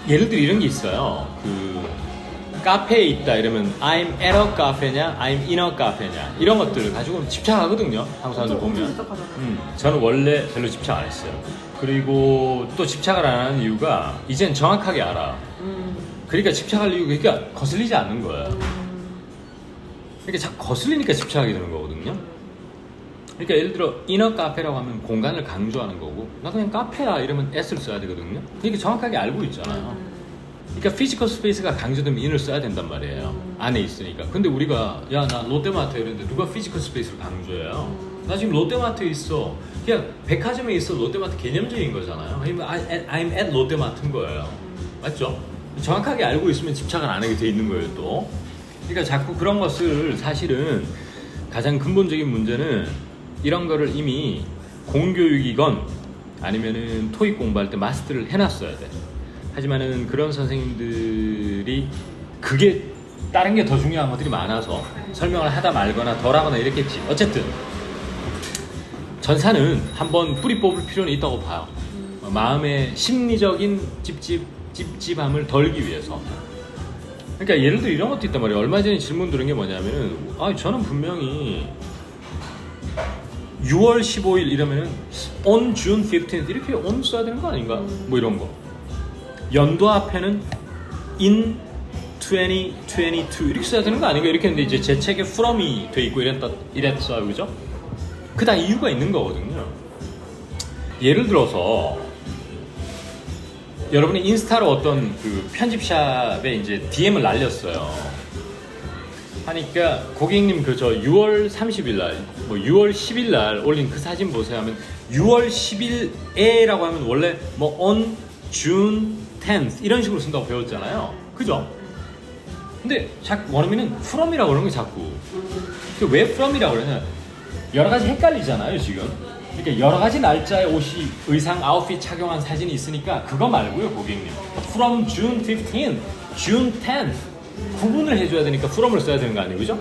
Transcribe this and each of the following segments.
예를 들어 이런 게 있어요. 카페에 있다 이러면 I'm at a 카페냐, I'm in a 카페냐 이런 것들을 가지고 집착하거든요. 한국 사람들 보면. 저는 원래 별로 집착 안 했어요. 그리고 또 집착을 안 하는 이유가 이젠 정확하게 알아. 그러니까 집착할 이유가 그러니까 거슬리지 않는 거예요. 그러니까 자꾸 거슬리니까 집착하게 되는 거거든요. 그러니까 예를 들어 인어 카페라고 하면 공간을 강조하는 거고 나 그냥 카페야 이러면 S를 써야 되거든요. 그러니까 정확하게 알고 있잖아요. 그러니까 피지컬 스페이스가 강조되면 인을 써야 된단 말이에요. 안에 있으니까. 근데 우리가 야 나 롯데마트 이랬는데 누가 피지컬 스페이스를 강조해요? 나 지금 롯데마트에 있어. 그냥 백화점에 있어. 롯데마트 개념적인 거잖아요. I'm at 롯데마트인 거예요. 맞죠? 정확하게 알고 있으면 집착을 안 하게 돼 있는 거예요 또. 그러니까 자꾸 그런 것을 사실은 가장 근본적인 문제는 이런 거를 이미 공교육이건 아니면은 토익 공부할 때 마스터를 해놨어야 돼. 하지만은 그런 선생님들이 그게 다른 게 더 중요한 것들이 많아서 설명을 하다 말거나 덜 하거나 이랬겠지. 어쨌든 전사는 한번 뿌리 뽑을 필요는 있다고 봐요. 마음의 심리적인 찝찝함을 덜기 위해서. 그러니까 예를 들어 이런 것도 있단 말이에요. 얼마 전에 질문 들은 게 뭐냐면은 저는 분명히 6월 15일 이러면은 on June 15th 이렇게 on 써야 되는 거 아닌가? 뭐 이런 거. 연도 앞에는 in 2022 이렇게 써야 되는 거 아닌가? 이렇게 했는데 이제 제 책에 from이 돼 있고 이랬어요. 그죠? 그 다 이유가 있는 거거든요. 예를 들어서 여러분이 인스타로 어떤 그 편집샵에 이제 DM을 날렸어요. 하니까 고객님 그저 6월 30일 날, 뭐 6월 10일 날 올린 그 사진 보세요 하면 6월 10일에라고 하면 원래 뭐 on June 10th 이런 식으로 쓴다고 배웠잖아요. 그죠? 근데 자꾸 원어민은 from이라고 그러는 게 자꾸. 왜 from이라고 그러냐? 여러 가지 헷갈리잖아요 지금. 그러니까 여러 가지 날짜의 옷이 의상 아웃핏 착용한 사진이 있으니까 그거 말고요 고객님. From June 15th, June 10th 구분을 해줘야 되니까 from을 써야 되는 거 아니에요, 그죠?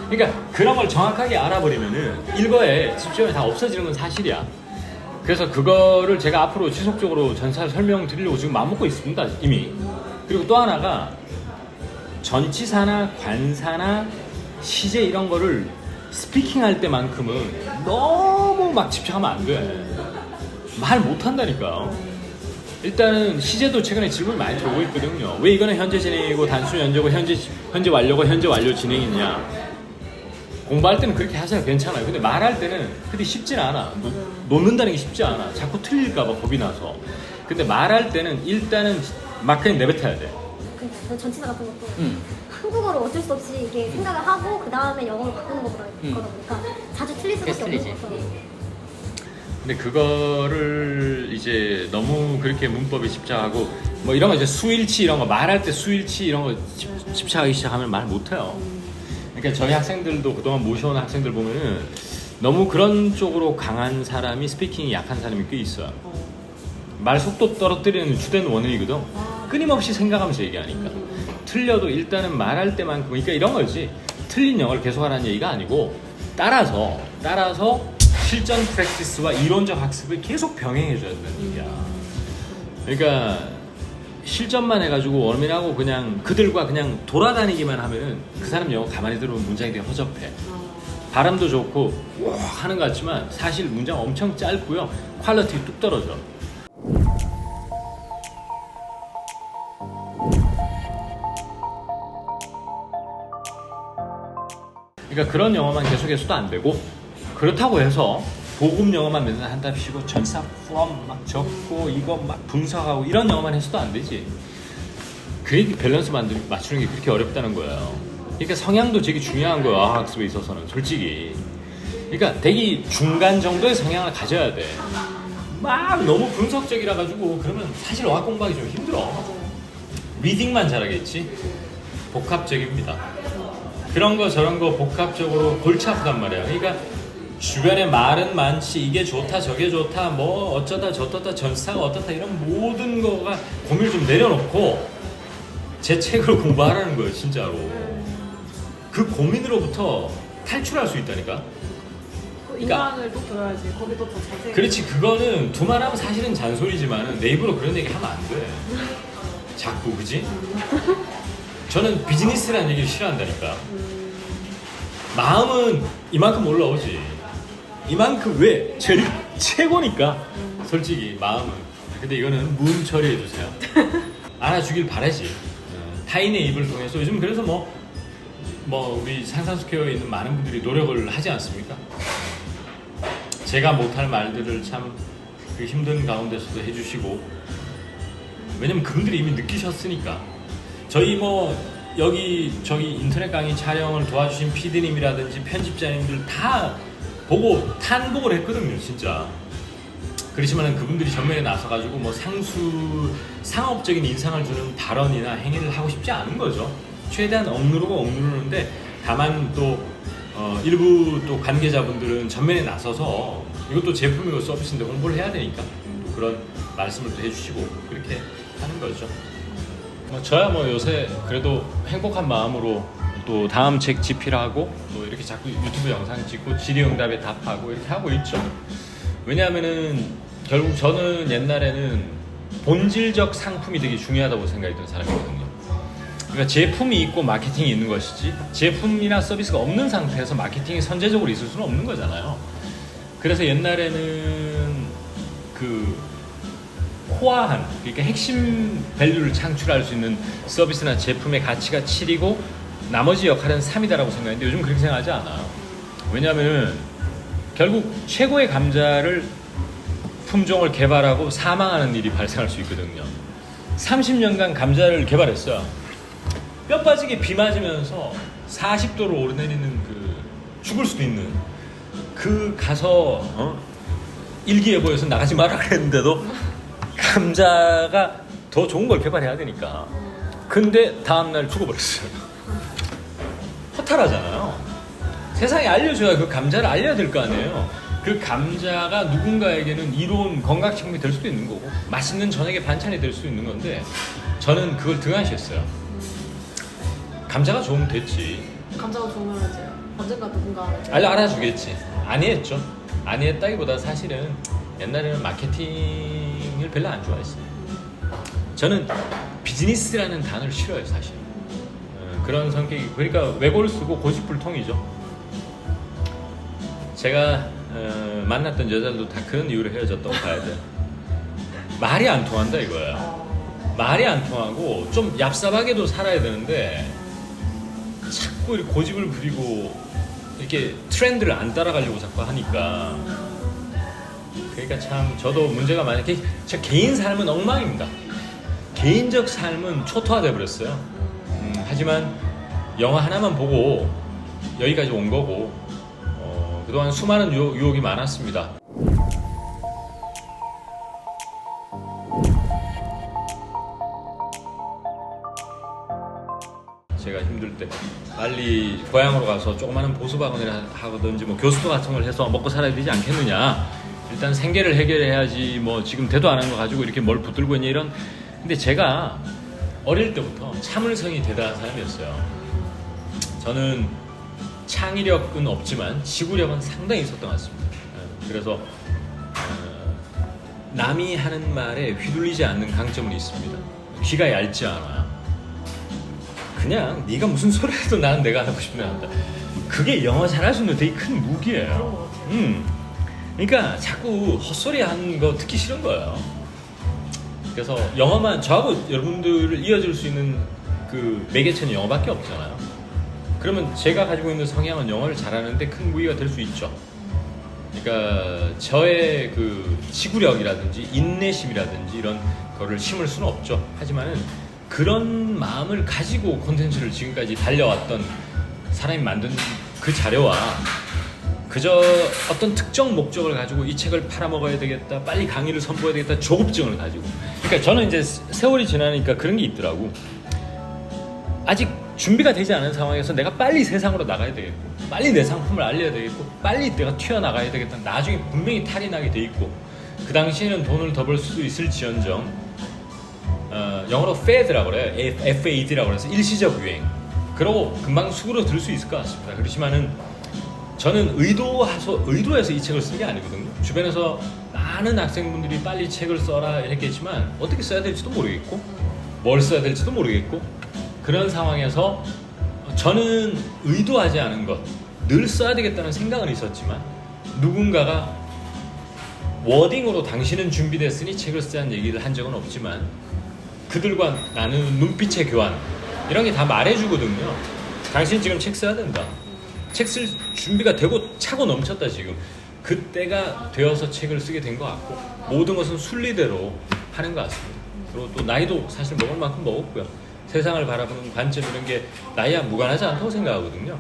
그러니까 그런 걸 정확하게 알아버리면은 일거에 집중이 다 없어지는 건 사실이야. 그래서 그거를 제가 앞으로 지속적으로 전사 설명드리려고 지금 마음먹고 있습니다 이미. 그리고 또 하나가 전치사나 관사나 시제 이런 거를 스피킹 할 때만큼은 너무 막 집착하면 안 돼. 말 못한다니까. 일단은 시제도 최근에 질문이 많이 들어오고 있거든요. 왜 이거는 현재 진행이고 단순 연재고 현재 완료고 현재 완료 진행이냐. 공부할 때는 그렇게 하세요. 괜찮아요. 근데 말할 때는 그게 쉽진 않아. 놓는다는 게 쉽지 않아. 자꾸 틀릴까봐 겁이 나서. 근데 말할 때는 일단은 막 그냥 내뱉어야 돼. 그 전치사 같은 것도 한국어로 어쩔 수 없이 이렇게 생각을 하고 그 다음에 영어로 바꾸는 거다 보니까 자주 틀릴 수밖에 없는 거죠. 근데 그거를 이제 너무 그렇게 문법에 집착하고 뭐 이런 거 이제 수일치 이런 거 말할 때 수일치 이런 거 집착하기 시작하면 말 못해요. 그러니까 저희 학생들도 그동안 모셔온 학생들 보면은 너무 그런 쪽으로 강한 사람이 스피킹이 약한 사람이 꽤 있어요. 말 속도 떨어뜨리는 주된 원인이거든. 끊임없이 생각하면서 얘기하니까. 틀려도 일단은 말할 때만큼 그러니까 이런 거지. 틀린 영어를 계속하라는 얘기가 아니고 따라서 실전 프랙티스와 이론적 학습을 계속 병행해줘야 된다는 얘기야. 그러니까 실전만 해가지고 원어민하고 그냥 그들과 그냥 돌아다니기만 하면은 그 사람 영어 가만히 들으면 문장이 되게 허접해. 발음도 좋고 와 하는 것 같지만 사실 문장 엄청 짧고요. 퀄리티 뚝 떨어져. 그러니까 그런 영어만 계속해서도 안 되고 그렇다고 해서 보급 영어만 맨날 한답시고 전사 from 막 적고 이거 막 분석하고 이런 영어만 해서도 안 되지. 그게 밸런스 맞추는 게 그렇게 어렵다는 거예요. 그러니까 성향도 되게 중요한 거예요. 학습에 있어서는 솔직히. 그러니까 되게 중간 정도의 성향을 가져야 돼. 막 너무 분석적이라 가지고 그러면 사실 어학 공부하기 좀 힘들어. 리딩만 잘하겠지. 복합적입니다. 그런 거 저런 거 복합적으로 골치 아프단 말이야. 그러니까 주변에 말은 많지 이게 좋다 저게 좋다 뭐 어쩌다 저쩌다 전사가 어떻다 이런 모든 거가 고민을 좀 내려놓고 제 책을 공부하라는 거예요 진짜로. 그 고민으로부터 탈출할 수 있다니까. 또 인강을 또 들어야지. 거기도 더 자세히. 그렇지, 그거는 두말하면 사실은 잔소리지만 내 입으로 그런 얘기 하면 안 돼. 자꾸, 그지? 저는 비즈니스라는 얘기를 싫어한다니까. 마음은 이만큼 올라오지. 이만큼 왜? 제일 최고니까. 솔직히 마음은. 근데 이거는 문 처리해 주세요. 알아주길 바라지. 타인의 입을 통해서 요즘 그래서 뭐 우리 산산스퀘어에 있는 많은 분들이 노력을 하지 않습니까? 제가 못할 말들을 참 그 힘든 가운데서도 해주시고, 왜냐면 그분들이 이미 느끼셨으니까. 저희 뭐 여기 저기 인터넷 강의 촬영을 도와주신 PD님이라든지 편집자님들 다 보고 탄복을 했거든요, 진짜. 그렇지만 그분들이 전면에 나서가지고 뭐 상업적인 인상을 주는 발언이나 행위를 하고 싶지 않은 거죠. 최대한 억누르는데, 다만 또 일부 또 관계자분들은 전면에 나서서 이것도 제품이고 서비스인데 홍보를 해야 되니까 그런 말씀을 또 해주시고 그렇게 하는 거죠. 저야 뭐 요새 그래도 행복한 마음으로 또 다음 책 집필하고 또 이렇게 자꾸 유튜브 영상 찍고 질의응답에 답하고 이렇게 하고 있죠. 왜냐하면은 결국 저는 옛날에는 본질적 상품이 되게 중요하다고 생각했던 사람이거든요. 그러니까 제품이 있고 마케팅이 있는 것이지, 제품이나 서비스가 없는 상태에서 마케팅이 선제적으로 있을 수는 없는 거잖아요. 그래서 옛날에는 그 코어한, 그러니까 핵심 밸류를 창출할 수 있는 서비스나 제품의 가치가 7이고 나머지 역할은 3이다라고 생각했는데 요즘 그렇게 생각하지 않아요. 왜냐하면 결국 최고의 감자를 품종을 개발하고 사망하는 일이 발생할 수 있거든요. 30년간 감자를 개발했어요. 뼈 빠지게 비 맞으면서 40도로 오르내리는 그 죽을 수도 있는 그 가서 일기예보에서 나가지 마라 그랬는데도 감자가 더 좋은 걸 개발해야 되니까. 근데 다음날 죽어버렸어요. 허탈하잖아요. 세상에 알려줘야 그 감자를 알려야 될 거 아니에요. 그 감자가 누군가에게는 이로운 건강식품이 될 수도 있는 거고 맛있는 저녁의 반찬이 될 수 있는 건데 저는 그걸 등한시했어요. 감자가 좋으면 됐지. 감자가 좋으면 이제 언젠가 누군가 알아주겠지. 아니했죠. 아니했다기보다 사실은 옛날에는 마케팅을 별로 안 좋아했어요. 저는 비즈니스라는 단어를 싫어해요, 사실. 그런 성격이, 그러니까 외고를 쓰고 고집불통이죠. 제가 만났던 여자들도 다 그런 이유로 헤어졌다고 봐야 돼요. 말이 안 통한다 이거야. 말이 안 통하고 좀 얍삽하게도 살아야 되는데 자꾸 이렇게 고집을 부리고 이렇게 트렌드를 안 따라가려고 자꾸 하니까, 그러니까 참 저도 문제가 많은데 제 개인 삶은 엉망입니다. 개인적 삶은 초토화돼 버렸어요. 하지만 영화 하나만 보고 여기까지 온 거고, 그동안 수많은 유혹이 많았습니다. 제가 힘들 때 빨리 고향으로 가서 조그마한 보수박원을 하든지 뭐 교수도 같은 걸 해서 먹고 살아야 되지 않겠느냐. 일단 생계를 해결해야지 뭐 지금 대도 안 한 거 가지고 이렇게 뭘 붙들고 있냐 이런. 근데 제가 어릴 때부터 참을성이 대단한 사람이었어요. 저는 창의력은 없지만 지구력은 상당히 있었던 것 같습니다. 그래서 남이 하는 말에 휘둘리지 않는 강점은 있습니다. 귀가 얇지 않아요. 그냥 네가 무슨 소리 해도 나는 내가 하고 싶은 대로 한다. 그게 영어 잘할 수 있는 되게 큰 무기예요. 그러니까 자꾸 헛소리 하는 거 듣기 싫은 거예요. 그래서 영어만, 저하고 여러분들을 이어줄 수 있는 그 매개체는 영어밖에 없잖아요. 그러면 제가 가지고 있는 성향은 영어를 잘하는데 큰 무기가 될 수 있죠. 그러니까 저의 그 지구력이라든지 인내심이라든지 이런 거를 심을 수는 없죠. 하지만은 그런 마음을 가지고 콘텐츠를 지금까지 달려왔던 사람이 만든 그 자료와 그저 어떤 특정 목적을 가지고 이 책을 팔아먹어야 되겠다, 빨리 강의를 선보여야 되겠다, 조급증을 가지고. 그러니까 저는 이제 세월이 지나니까 그런 게 있더라고. 아직 준비가 되지 않은 상황에서 내가 빨리 세상으로 나가야 되겠고, 빨리 내 상품을 알려야 되겠고, 빨리 내가 튀어나가야 되겠다. 나중에 분명히 탈이 나게 돼 있고, 그 당시에는 돈을 더 벌 수 있을지언정 영어로 fad라고 그래요. FAD라고 그래서 일시적 유행. 그러고 금방 수그러들 수 있을 것 같습니다. 그렇지만은 저는 의도해서 이 책을 쓴 게 아니거든요. 주변에서 많은 학생분들이 빨리 책을 써라 이랬겠지만 어떻게 써야 될지도 모르겠고 뭘 써야 될지도 모르겠고 그런 상황에서 저는 의도하지 않은 것 늘 써야 되겠다는 생각은 있었지만 누군가가 워딩으로 당신은 준비됐으니 책을 쓰자는 얘기를 한 적은 없지만 그들과 나누는 눈빛의 교환 이런 게 다 말해주거든요. 당신 지금 책 써야 된다. 책 쓸 준비가 되고 차고 넘쳤다 지금. 그때가 되어서 책을 쓰게 된 것 같고 모든 것은 순리대로 하는 것 같습니다. 그리고 또 나이도 사실 먹을 만큼 먹었고요. 세상을 바라보는 관점 이런 게 나이와 무관하지 않다고 생각하거든요.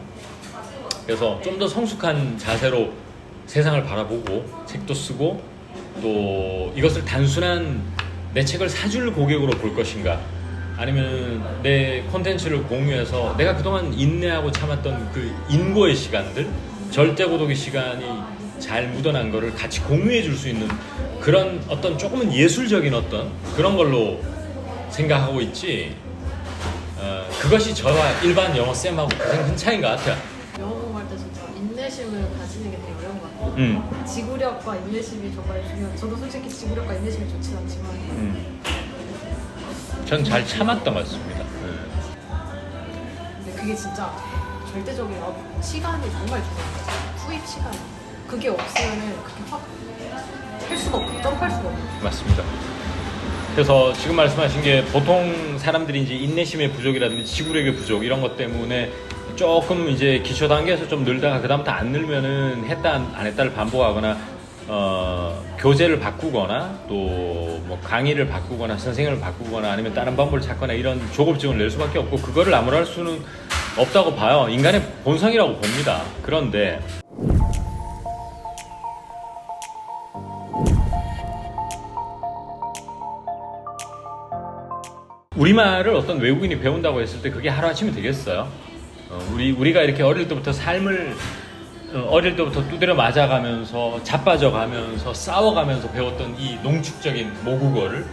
그래서 좀 더 성숙한 자세로 세상을 바라보고 책도 쓰고 또 이것을 단순한 내 책을 사줄 고객으로 볼 것인가 아니면 내 콘텐츠를 공유해서 내가 그동안 인내하고 참았던 그 인고의 시간들 절대 고독의 시간이 잘 묻어난 거를 같이 공유해 줄 수 있는 그런 어떤 조금은 예술적인 어떤 그런 걸로 생각하고 있지 그것이 저와 일반 영어 쌤하고 가장 큰 차이인 것 같아요. 영어 공부할 때 진짜 인내심을 가지는 게 되게 어려운 것 같아요. 지구력과 인내심이 정말 중요해요. 저도 솔직히 지구력과 인내심이 좋진 않지만 전 잘 참았던 것 같습니다. 근데 그게 진짜 절대적인 시간이 정말 중요해요. 투입 시간. 그게 없으면은 그게 확 할 수가 없고 점프할 수가 없고. 맞습니다. 그래서 지금 말씀하신 게 보통 사람들이 이제 인내심의 부족이라든지 지구력의 부족 이런 것 때문에 조금 이제 기초 단계에서 좀 늘다가 그다음부터 안 늘면은 했다 안 했다를 반복하거나 교재를 바꾸거나 또 뭐 강의를 바꾸거나 선생님을 바꾸거나 아니면 다른 방법을 찾거나 이런 조급증을 낼 수밖에 없고 그거를 아무나 할 수는 없다고 봐요. 인간의 본성이라고 봅니다. 그런데 우리말을 어떤 외국인이 배운다고 했을 때 그게 하루아침에 되겠어요? 우리가 이렇게 어릴 때부터 삶을 어릴 때부터 두드려 맞아가면서 자빠져가면서 싸워가면서 배웠던 이 농축적인 모국어를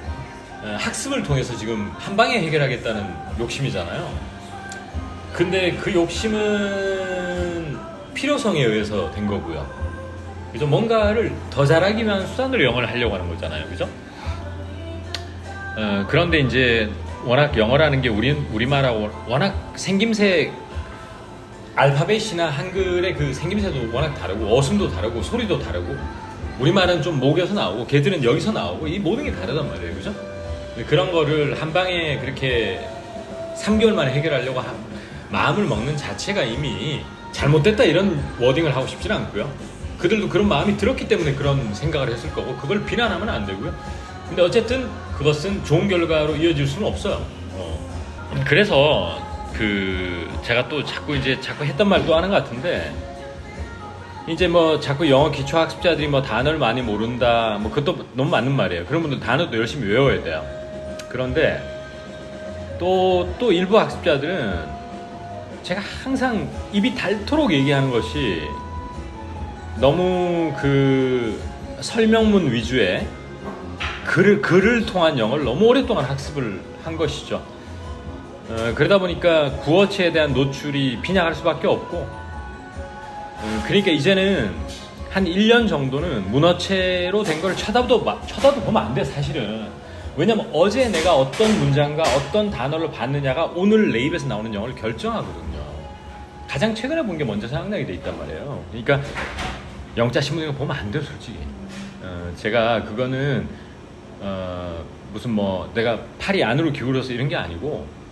학습을 통해서 지금 한 방에 해결하겠다는 욕심이잖아요. 근데 그 욕심은 필요성에 의해서 된 거고요. 그죠? 뭔가를 더 잘하기 위한 수단으로 영어를 하려고 하는 거잖아요. 그죠? 그런데 이제 워낙 영어라는 게 우리말하고 워낙 생김새 알파벳이나 한글의 그 생김새도 워낙 다르고 어순도 다르고 소리도 다르고 우리말은 좀 목에서 나오고 걔들은 여기서 나오고 이 모든 게 다르단 말이에요. 그죠? 그런 거를 한 방에 그렇게 3개월 만에 해결하려고 마음을 먹는 자체가 이미 잘못됐다 이런 워딩을 하고 싶지는 않고요. 그들도 그런 마음이 들었기 때문에 그런 생각을 했을 거고 그걸 비난하면 안 되고요. 근데 어쨌든 그것은 좋은 결과로 이어질 수는 없어요. 그래서 제가 또 자꾸 했던 말 또 하는 것 같은데 이제 뭐 자꾸 영어 기초 학습자들이 뭐 단어를 많이 모른다 뭐 그것도 너무 맞는 말이에요. 그런 분들 단어도 열심히 외워야 돼요. 그런데 또 일부 학습자들은 제가 항상 입이 닳도록 얘기하는 것이 너무 그 설명문 위주의 글을 통한 영어를 너무 오랫동안 학습을 한 것이죠. 그러다 보니까 구어체에 대한 노출이 빈약할 수밖에 없고 그러니까 이제는 한 1년 정도는 문어체로 된 걸 쳐다도 보면 안 돼 사실은. 왜냐면 어제 내가 어떤 문장과 어떤 단어를 봤느냐가 오늘 내 입에서 나오는 영어를 결정하거든요. 가장 최근에 본 게 먼저 생각나게 돼 있단 말이에요. 그러니까 영자 신문을 보면 안 돼요 솔직히. 제가 그거는 무슨 뭐 내가 팔이 안으로 기울어서 이런 게 아니고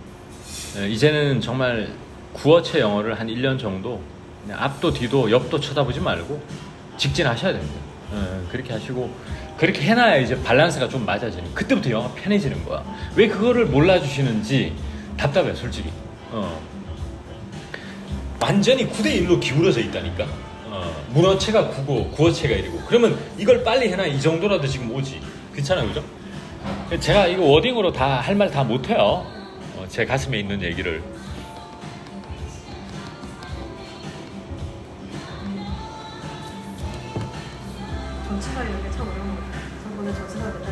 이제는 정말 구어체 영어를 한 1년 정도 그냥 앞도 뒤도 옆도 쳐다보지 말고 직진하셔야 됩니다. 그렇게 하시고 그렇게 해놔야 이제 밸런스가 좀 맞아지는 그때부터 영어가 편해지는 거야. 왜 그거를 몰라주시는지 답답해 솔직히. 완전히 9대1로 기울어져 있다니까. 문어체가 9고 구어체가 1이고 그러면 이걸 빨리 해놔 이 정도라도 지금 오지. 괜찮아요 그죠? 제가 이거 워딩으로 다 할 말 다 못해요. 제 가슴에 있는 얘기를. 전치사를 이런 게 참 어려운 것 같아요. 저번에 전치사를 맨날